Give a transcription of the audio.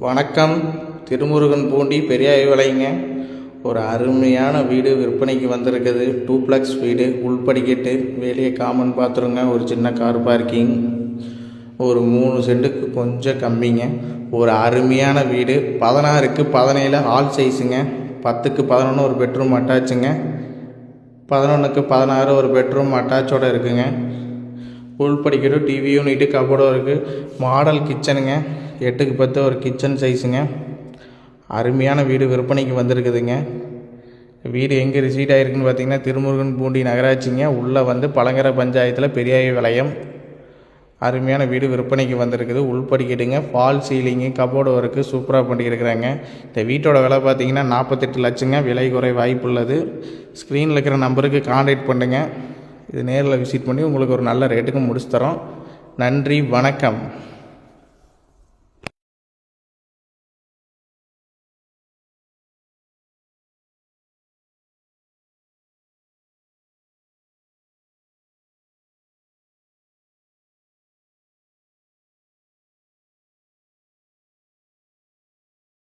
வணக்கம். திருமுருகன் பூண்டி பெரியாய் விலைங்க. ஒரு அருமையான வீடு விற்பனைக்கு வந்திருக்குது. டூப்ளெக்ஸ் வீடு, உள்படிக்கட்டு, வெளியே காமன் பாத்ரூங்க, ஒரு சின்ன கார் பார்க்கிங், ஒரு 3 சென்ட்டுக்கு கொஞ்சம் கம்மிங்க. ஒரு அருமையான வீடு. 16க்கு 17 ஆல் சைஸுங்க. 10க்கு 11 ஒரு பெட்ரூம் அட்டாச்சுங்க. 11க்கு 16 ஒரு பெட்ரூம் அட்டாச்சோடு இருக்குங்க. உள்படிக்கட்டு, டிவி யூனிட்டு, கபோர்டும் இருக்குது. மாடல் கிச்சனுங்க. 8க்கு 10 ஒரு கிச்சன் சைஸுங்க. அருமையான வீடு விற்பனைக்கு வந்திருக்குதுங்க. வீடு எங்கே ரிசீட் ஆகிருக்குன்னு பார்த்தீங்கன்னா திருமுருகன் பூண்டி நகராட்சிங்க. உள்ளே வந்து பழங்கரை பஞ்சாயத்தில் பெரியாய் விளையம். அருமையான வீடு விற்பனைக்கு வந்திருக்குது. உள்படிக்கட்டுங்க, ஃபால் சீலிங்கு, கபோர்டு ஒர்க்கு சூப்பராக பண்ணியிருக்கிறாங்க. இந்த வீட்டோட விலை பார்த்தீங்கன்னா 48 லட்சங்க. விலை குறை வாய்ப்புள்ளது. ஸ்க்ரீனில் இருக்கிற நம்பருக்கு கான்டாக்ட் பண்ணுங்கள். இது நேரில் விசிட் பண்ணி உங்களுக்கு ஒரு நல்ல ரேட்டுக்கு முடிச்சு தரோம். நன்றி, வணக்கம்.